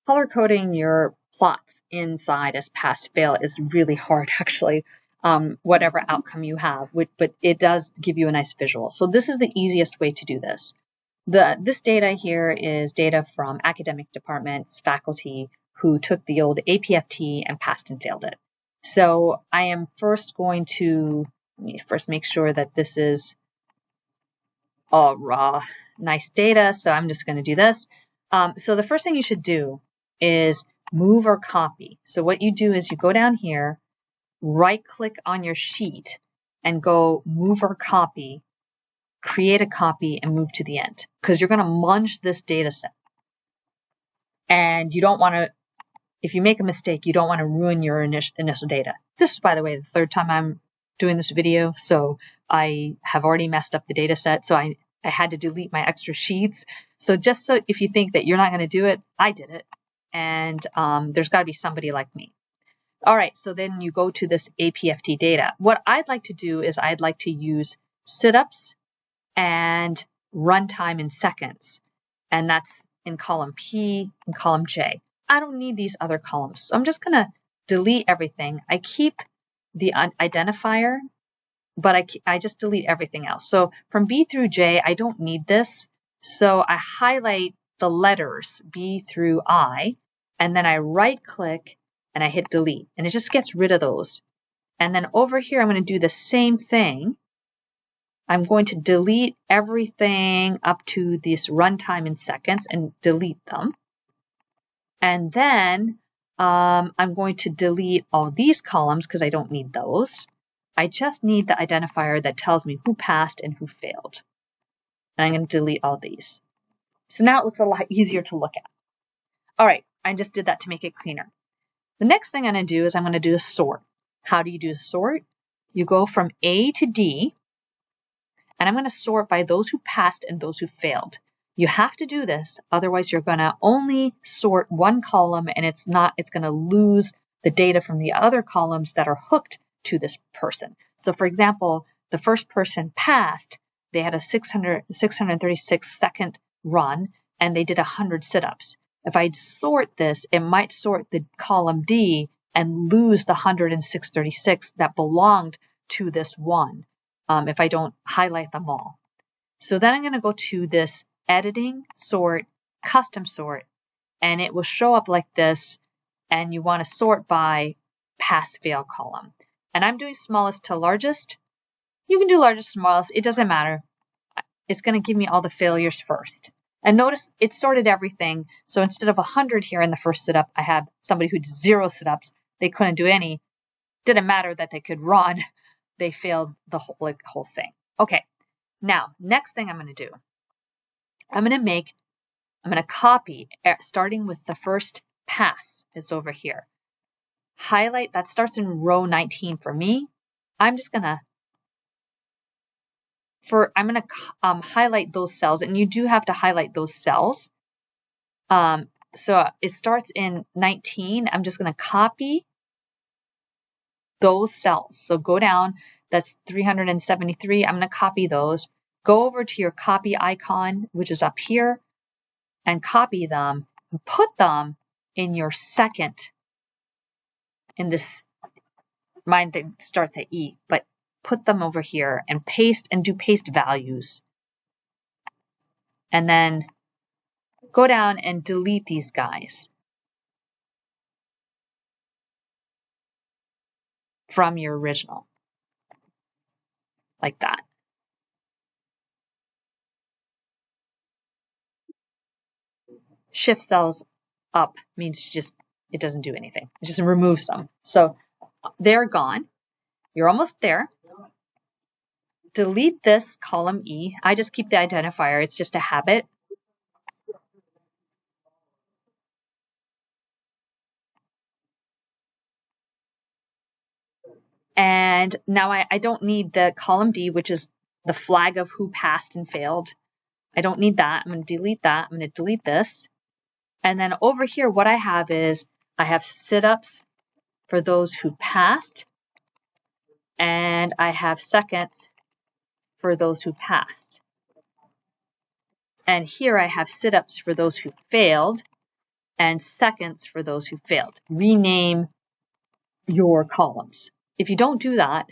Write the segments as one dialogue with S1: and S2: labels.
S1: color coding your plots inside as pass fail is really hard actually, whatever outcome you have, but it does give you a nice visual. So this is the easiest way to do this. This data here is data from academic departments, faculty who took the old APFT and passed and failed it. So I am first going to, let me first make sure that this is all raw, nice data. So I'm just going to do this. So the first thing you should do is move or copy. So what you do is you go down here, right click on your sheet and go move or copy, create a copy and move to the end because you're going to munge this data set. And you don't want to, if you make a mistake, you don't want to ruin your initial data. This is, by the way, the third time I'm doing this video, so I have already messed up the data set. So I had to delete my extra sheets. So just so if you think that you're not going to do it, I did it. And there's got to be somebody like me. All right, so then you go to this APFT data. What I'd like to do is I'd like to use sit-ups and runtime in seconds. And that's in column P and column J. I don't need these other columns. So I'm just going to delete everything. I keep the identifier, but I just delete everything else. So from B through J, I don't need this. So I highlight the letters B through I, and then I right click and I hit delete, and it just gets rid of those. And then over here, I'm going to do the same thing. I'm going to delete everything up to this runtime in seconds and delete them. And then I'm going to delete all these columns because I don't need those. I just need the identifier that tells me who passed and who failed. And I'm going to delete all these. So now it looks a lot easier to look at. All right, I just did that to make it cleaner. The next thing I'm going to do is I'm going to do a sort. How do you do a sort? You go from A to D, and I'm going to sort by those who passed and those who failed. You have to do this, otherwise you're going to only sort one column and it's going to lose the data from the other columns that are hooked to this person. So for example, the first person passed, they had a 636 second run and they did 100 sit-ups. If I sort this, it might sort the column D and lose the 106.36 that belonged to this one if I don't highlight them all. So then I'm going to go to this editing, sort, custom sort, and it will show up like this, and you want to sort by pass fail column. And I'm doing smallest to largest. You can do largest, smallest, it doesn't matter. It's going to give me all the failures first. And notice it sorted everything. So instead of 100 here in the first sit-up, I have somebody who did 0 sit-ups. They couldn't do any. Didn't matter that they could run. They failed the whole thing. Okay, now, next thing I'm going to do. I'm going to copy, starting with the first pass is over here. Highlight, that starts in row 19 for me. I'm just going to, highlight those cells, and you do have to highlight those cells. So it starts in 19. I'm just going to copy those cells. So go down, that's 373. I'm going to copy those. Go over to your copy icon, which is up here, and copy them and put them in your second, in this, mine starts at E, but put them over here and paste and do paste values. And then go down and delete these guys from your original, like that. Shift cells up means it doesn't do anything. It just removes them. So they're gone. You're almost there. Delete this column E. I just keep the identifier. It's just a habit. And now I don't need the column D, which is the flag of who passed and failed. I don't need that. I'm going to delete that. I'm going to delete this. And then over here, what I have is I have sit-ups for those who passed, and I have seconds for those who passed. And here I have sit-ups for those who failed, and seconds for those who failed. Rename your columns. If you don't do that,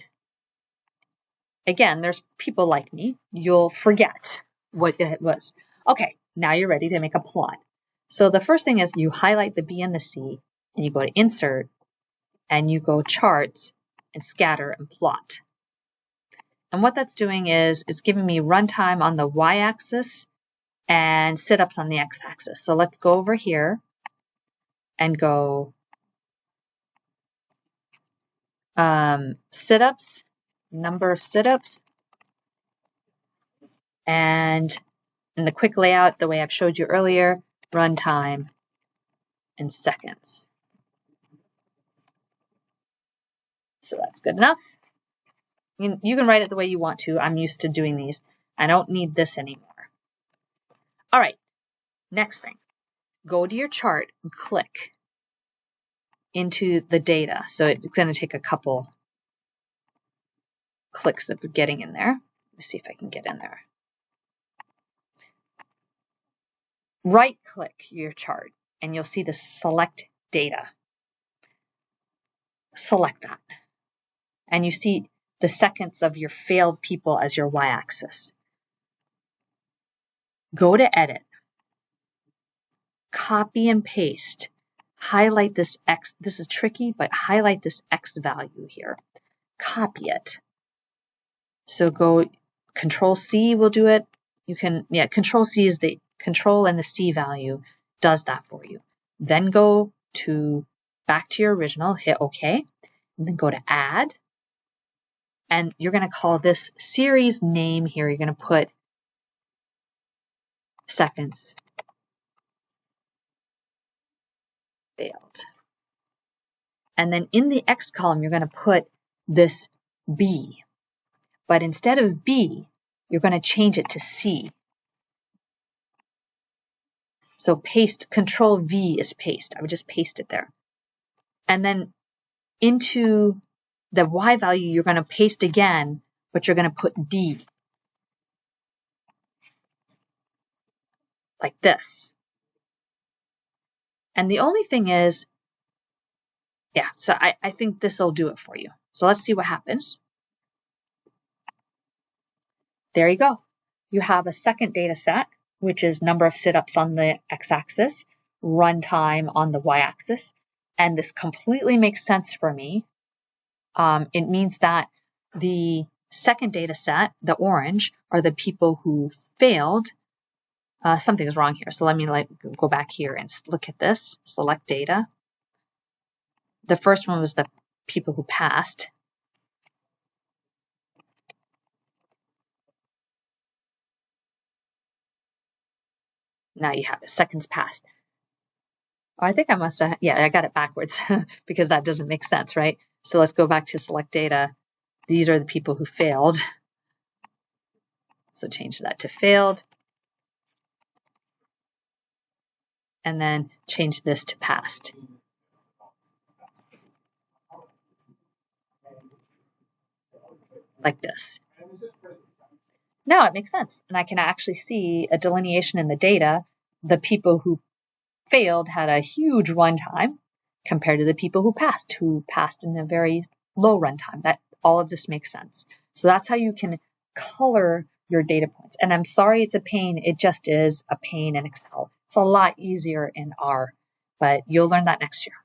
S1: again, there's people like me, you'll forget what it was. Okay, now you're ready to make a plot. So the first thing is you highlight the B and the C, and you go to Insert, and you go Charts, and Scatter, and Plot. And what that's doing is it's giving me runtime on the y-axis and sit-ups on the x-axis. So let's go over here and go sit-ups, number of sit-ups, and in the quick layout, the way I've showed you earlier, runtime and seconds. So that's good enough. You can write it the way you want to. I'm used to doing these. I don't need this anymore. All right, next thing. Go to your chart and click into the data. So it's going to take a couple clicks of getting in there. Let me see if I can get in there. Right-click your chart, and you'll see the Select Data. Select that. And you see the seconds of your failed people as your y-axis. Go to Edit. Copy and paste. Highlight this X. This is tricky, but highlight this X value here. Copy it. So go Control C will do it. You can, Control C is the Control, and the C value does that for you. Then go to back to your original, hit OK, and then go to Add. And you're going to call this series name here. You're going to put seconds failed. And then in the X column, you're going to put this B. But instead of B, you're going to change it to C. So paste, Control V is paste. I would just paste it there. And then into the Y value, you're going to paste again, but you're going to put D. Like this. And the only thing is, so I think this will do it for you. So let's see what happens. There you go. You have a second data set, which is number of sit-ups on the x-axis, runtime on the y-axis. And this completely makes sense for me. It means that the second data set, the orange, are the people who failed. Something is wrong here. So let me go back here and look at this. Select data. The first one was the people who passed. Now you have it, seconds passed. I think I must have, I got it backwards because that doesn't make sense, right? So let's go back to select data. These are the people who failed. So change that to failed. And then change this to passed. Like this. No, it makes sense. And I can actually see a delineation in the data. The people who failed had a huge runtime compared to the people who passed in a very low runtime. That all of this makes sense. So that's how you can color your data points. And I'm sorry it's a pain. It just is a pain in Excel. It's a lot easier in R, but you'll learn that next year.